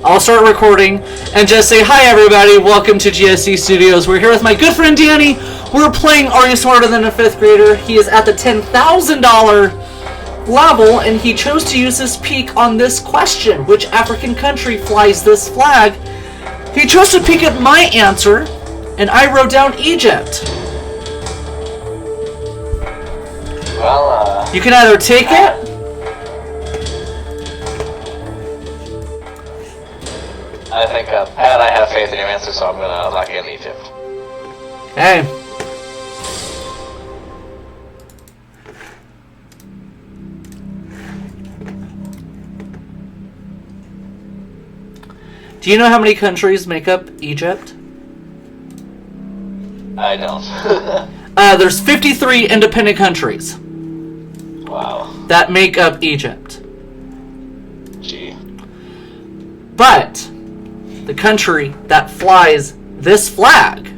I'll start recording and just say, hi everybody, welcome to GSC Studios. We're here with my good friend Danny. We're playing Are You Smarter Than a Fifth Grader? He is at the $10,000 level, and he chose to use his peak on this question. Which African country flies this flag? He chose to peek at my answer, and I wrote down Egypt. Well, you can either take it, I think, Pat, I have faith in your answer, so I'm gonna lock in Egypt. Hey. Do you know how many countries make up Egypt? I don't. There's 53 independent countries. Wow. That make up Egypt. Gee. But the country that flies this flag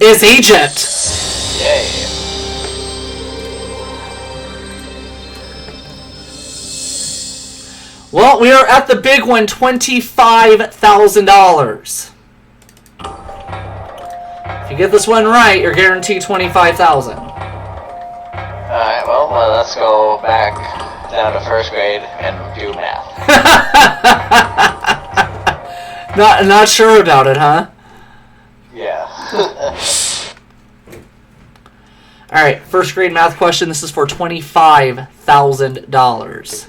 is Egypt. Yay. Well, we are at the big one, $25,000. If you get this one right, you're guaranteed $25,000. Alright, well, let's go back down to first grade and do math. Not sure about it, huh? Yeah. Alright, first grade math question. This is for $25,000.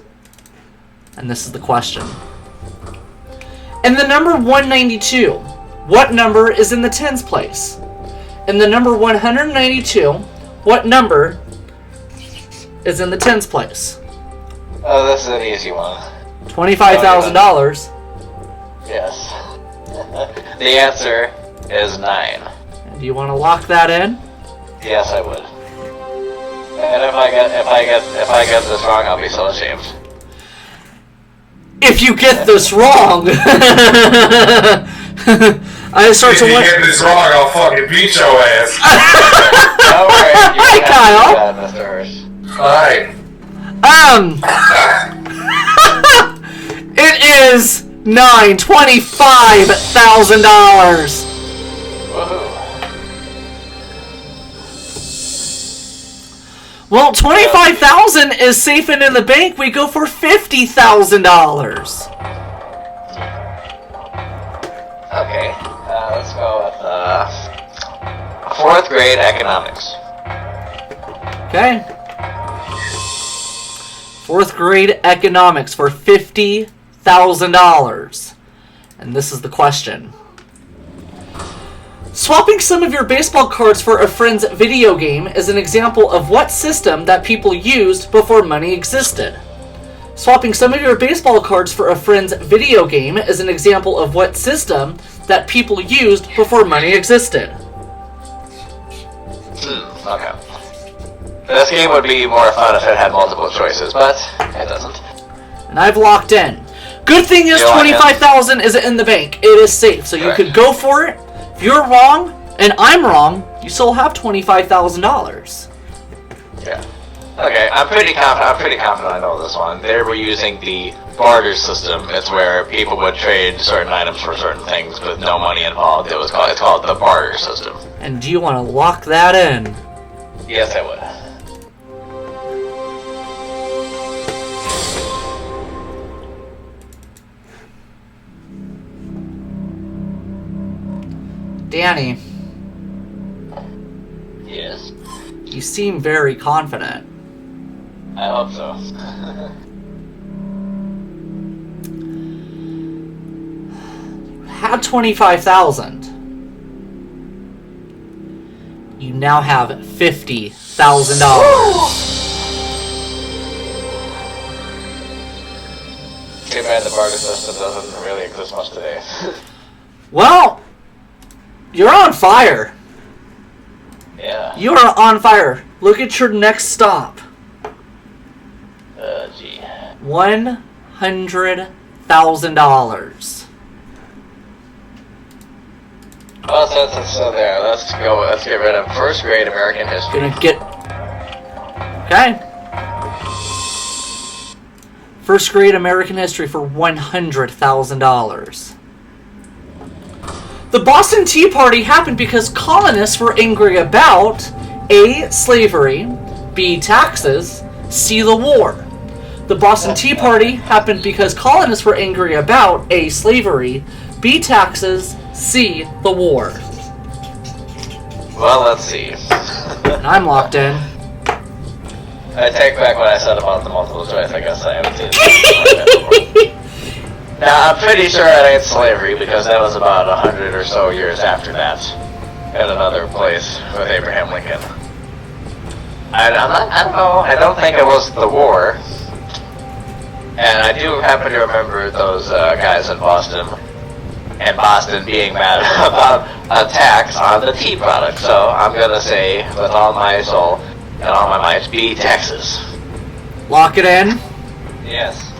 And this is the question. In the number 192, what number is in the tens place? In the number 192, what number is in the tens place? Oh, this is an easy one. $25,000. Yes. The answer is 9. Do you want to lock that in? Yes, I would. And if I get this wrong, I'll be so ashamed. If you get this wrong, I start to wonder. If you get this wrong, I'll fucking beat your ass. Don't worry, you Hi, don't Kyle. have to do that, Mr. Hirsch. Hi. It is $25,000. Woohoo. Well, $25,000 is safe and in the bank. We go for $50,000. Okay, let's go with fourth grade economics. Okay. Fourth grade economics for $50,000. And this is the question. Swapping some of your baseball cards for a friend's video game is an example of what system that people used before money existed? Swapping some of your baseball cards for a friend's video game is an example of what system that people used before money existed? Okay. This game would be more fun if it had multiple choices, but it doesn't. And I've locked in. Good thing is $25,000 is in the bank. It is safe, so Correct. You could go for it. If you're wrong and I'm wrong, you still have $25,000. Yeah. Okay, I'm pretty confident I know this one. They were using the barter system. It's where people would trade certain items for certain things with no money involved. It's called the barter system. And do you want to lock that in? Yes, I would. Danny, Yes. you seem very confident. I hope so. Had $25,000. You now have $50,000. Too bad the barter system doesn't really exist much today. Well, you're on fire. Yeah. You are on fire. Look at your next stop. Gee. $100,000. Well, since it's still there, let's get rid of first grade American history. Gonna get... Okay. First grade American history for $100,000. The Boston Tea Party happened because colonists were angry about A. Slavery, B. Taxes, C. The war. The Boston Tea Party happened because colonists were angry about A. Slavery, B. Taxes, C. The war. Well, let's see. And I'm locked in. I take back what I said about the multiple choice. I guess I haven't seen it. Now, I'm pretty sure it ain't slavery because that was about 100 or so years after that in another place with Abraham Lincoln. I don't know. I don't think it was the war. And I do happen to remember those guys in Boston and Boston being mad about a tax on the tea product. So I'm going to say with all my soul and all my might, B, taxes. Lock it in. Yes.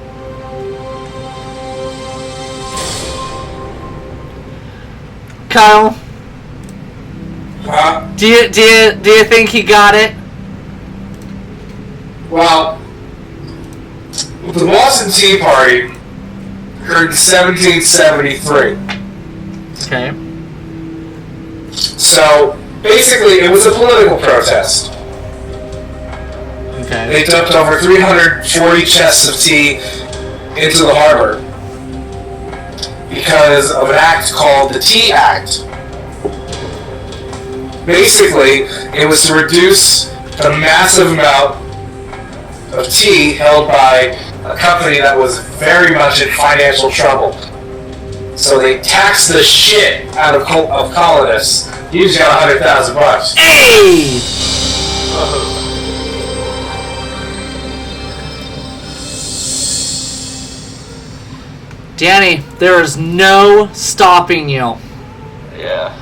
Kyle, Huh? do you think he got it? Well, the Boston Tea Party occurred in 1773. Okay. So, basically, it was a political protest. Okay. They dumped over 340 chests of tea into the harbor because of an act called the Tea Act. Basically, it was to reduce the massive amount of tea held by a company that was very much in financial trouble. So they taxed the shit out of colonists. Usually got $100,000. Hey! Danny, there is no stopping you. Yeah.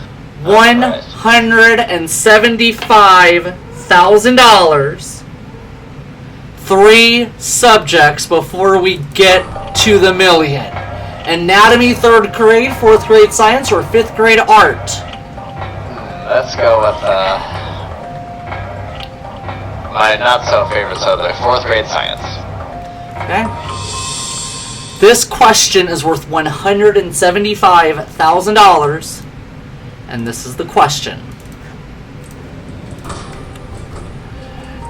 $175,000. 3 subjects before we get to the million. Anatomy 3rd grade, 4th grade science, or 5th grade art? Let's go with my not so favorite subject, 4th grade science. Okay. This question is worth $175,000, and this is the question.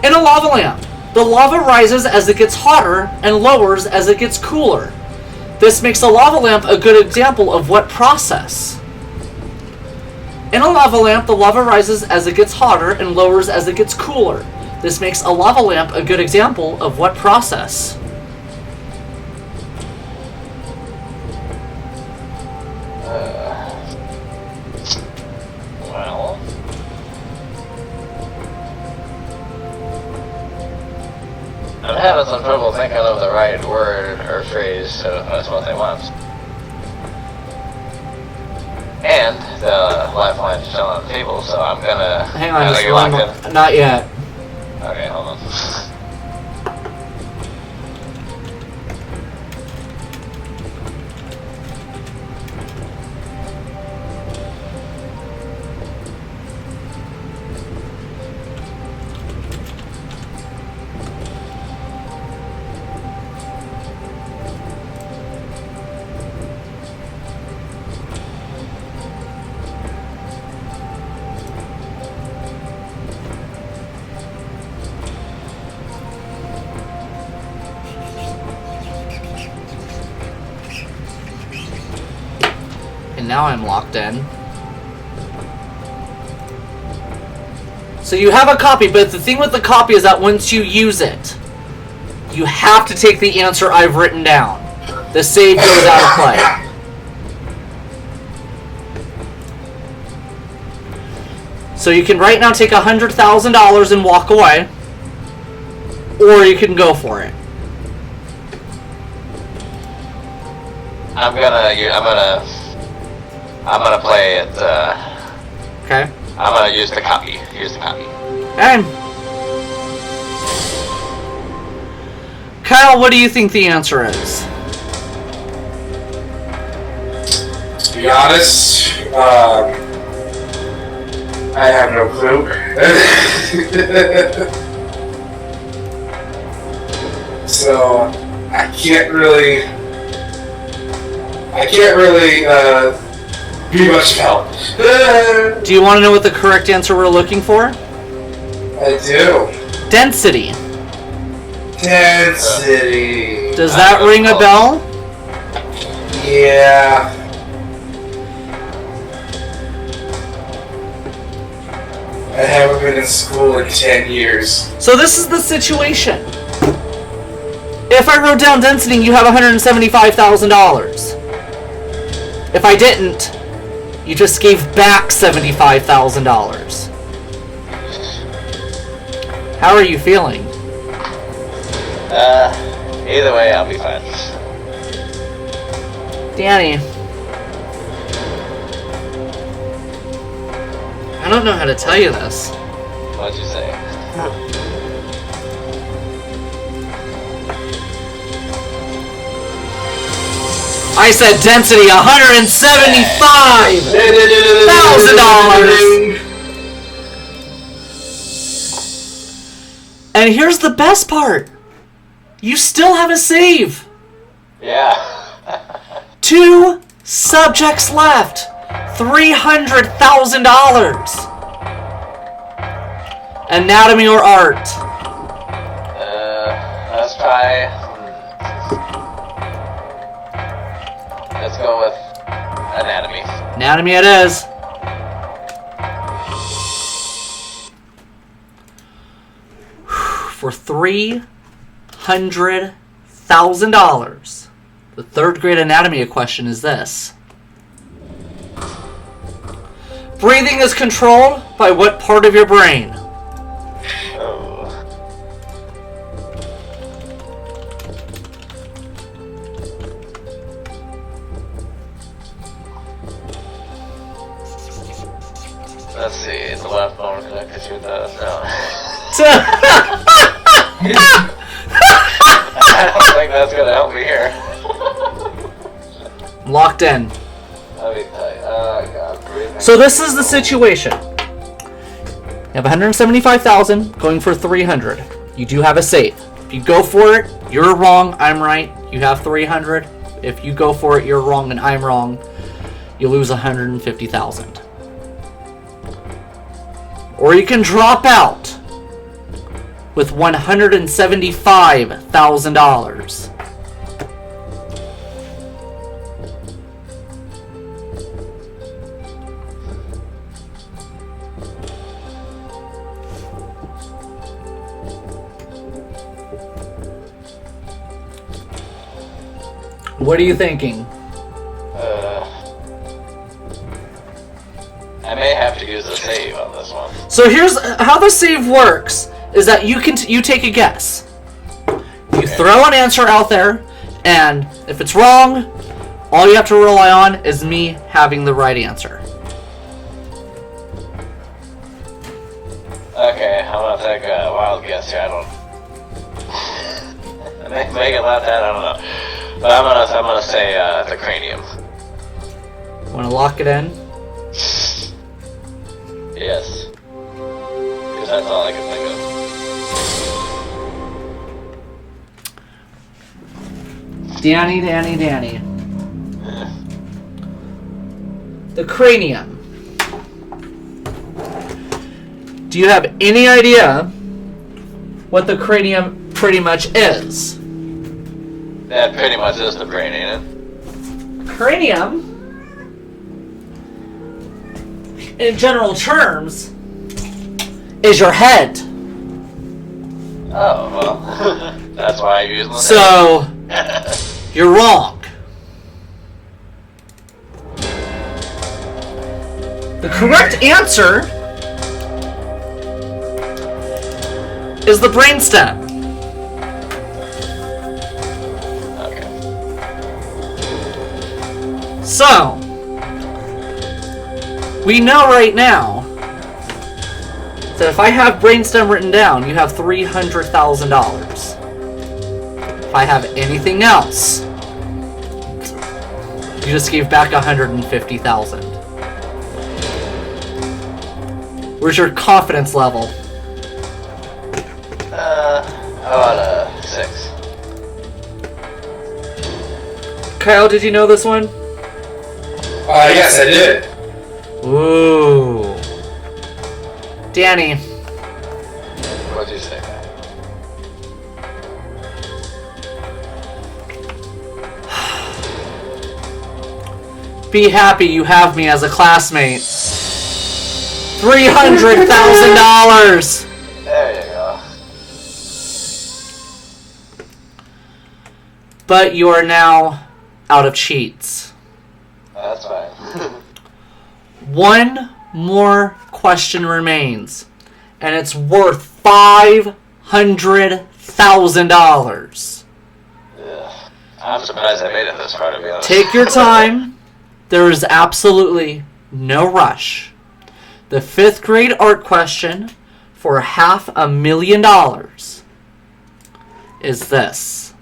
In a lava lamp, the lava rises as it gets hotter and lowers as it gets cooler. This makes a lava lamp a good example of what process? In a lava lamp, the lava rises as it gets hotter and lowers as it gets cooler. This makes a lava lamp a good example of what process? Well, I'm having some trouble thinking of the right word or phrase to that's what they want. And the lifeline is still on the table, so I'm gonna. Hang on, just you one locked more. Not yet. in? Okay, hold on. And now I'm locked in. So you have a copy, but the thing with the copy is that once you use it, you have to take the answer I've written down. The save goes out of play. So you can right now take $100,000 and walk away, or you can go for it. I'm gonna play it. Okay. I'm gonna use the copy. Use the copy. And Kyle, what do you think the answer is? To be honest, I have no clue. So, I can't really be much help. Do you want to know what the correct answer we're looking for? I do. Density. Density. Does that ring a bell? Yeah. I haven't been in school in 10 years. So this is the situation. If I wrote down density, you have $175,000. If I didn't, you just gave back $75,000. How are you feeling? Either way, I'll be fine. Danny. I don't know how to tell you this. What'd you say? I said density $175,000. And here's the best part. You still have a save. Yeah. 2 subjects left. $300,000. Anatomy or art? Let's try. Let's go with anatomy. Anatomy it is. For $300,000. The third grade anatomy question is this. Breathing is controlled by what part of your brain? Oh. Let's see, is the left bone connected to the... No. I don't think that's gonna help me here. Locked in. That'd be tight. Oh god, breathing. So this is the situation. You have 175,000 going for 300. You do have a save. If you go for it, you're wrong, I'm right. You have 300. If you go for it, you're wrong and I'm wrong. You lose 150,000. Or you can drop out with $175,000. What are you thinking? I may have to use a save on this one. So here's how the save works: is that you take a guess. You throw an answer out there, and if it's wrong, all you have to rely on is me having the right answer. Okay, I'm gonna take a wild guess here. I don't. Make it like that. I don't know. But I'm gonna say the cranium. Want to lock it in? Yes. Because that's all I can think of. Danny. The cranium. Do you have any idea what the cranium pretty much is? That pretty much is the brain, ain't it? Cranium, in general terms, is your head. Oh, well. That's why I'm using the So, you're wrong. The correct answer is the brainstem. Okay. So, we know right now that if I have brainstem written down, you have $300,000. If I have anything else, you just gave back $150,000. Where's your confidence level? How about a 6? Kyle, did you know this one? Yes, I did. Ooh. Danny. What'd you say? Be happy you have me as a classmate. $300,000! There you go. But you are now out of cheats. That's fine. One more question remains, and it's worth $500,000. I'm surprised I made it this far, to be honest. Take your time. There is absolutely no rush. The 5th grade art question for $500,000 is this.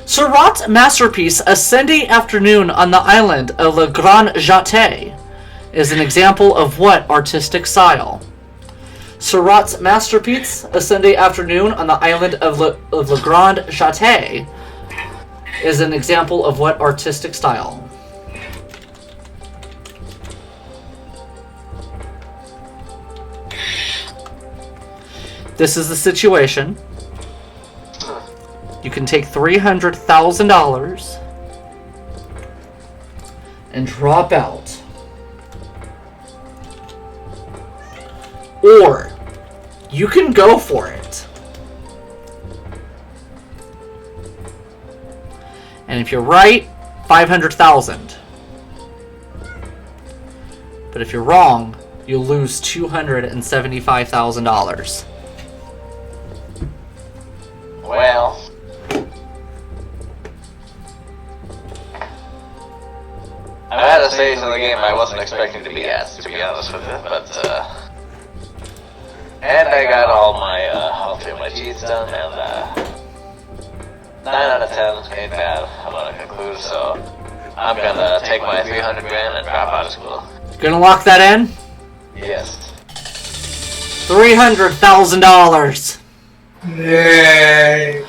Seurat's masterpiece, A Sunday Afternoon on the Island of Le Grand Jatte, is an example of what artistic style? Seurat's masterpiece, A Sunday Afternoon on the Island of Le Grand Jatte, is an example of what artistic style? This is the situation. You can take $300,000 and drop out. Or you can go for it. And if you're right, $500,000. But if you're wrong, you'll lose $275,000. Well, I had a stage in the game I wasn't expecting to be at, to be honest with you, but, and I got all my cheats done, and, 9 out of 10 ain't bad, I'm gonna conclude, so I'm gonna take my $300,000 and drop out of school. Gonna lock that in? Yes. $300,000. Yay.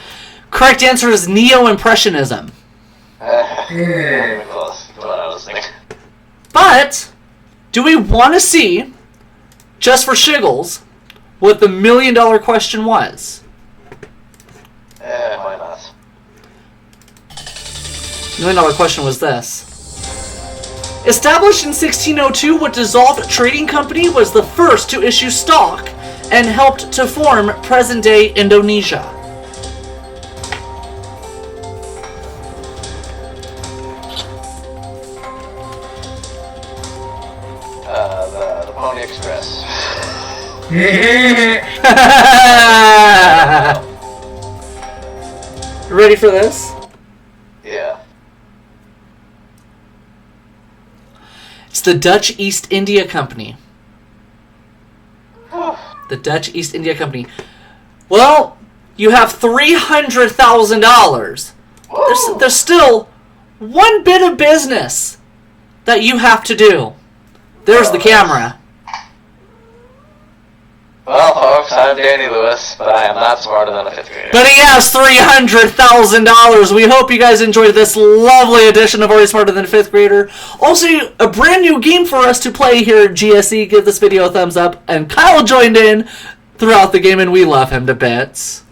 Correct answer is Neo-Impressionism. Not even close to what I was thinking. But, do we want to see, just for shiggles, what the $1 million question was? Why not? $1 million question was this. Established in 1602, what dissolved trading company was the first to issue stock and helped to form present-day Indonesia? The Pony Express. Ready for this? Yeah. It's the Dutch East India Company. The Dutch East India Company. Well, you have $300,000. There's still one bit of business that you have to do. There's the camera. Well, folks, I'm Danny Lewis, but I am not smarter than a 5th grader. But he has $300,000. We hope you guys enjoyed this lovely edition of Are You Smarter Than a 5th Grader? Also, a brand new game for us to play here at GSE. Give this video a thumbs up. And Kyle joined in throughout the game, and we love him to bits.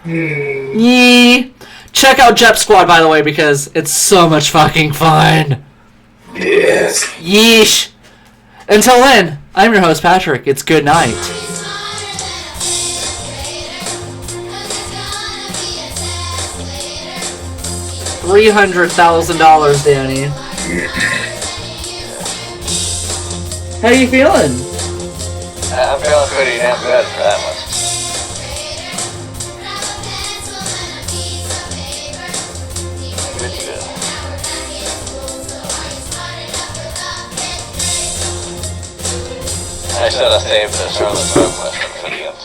Yee. Check out Jep Squad, by the way, because it's so much fucking fun. Yes. Yeesh. Until then, I'm your host, Patrick. It's good night. $300,000, Danny. How you feeling? I'm feeling pretty damn good for that much. Pretty good. I should have saved the Charlotte Dog question for the end.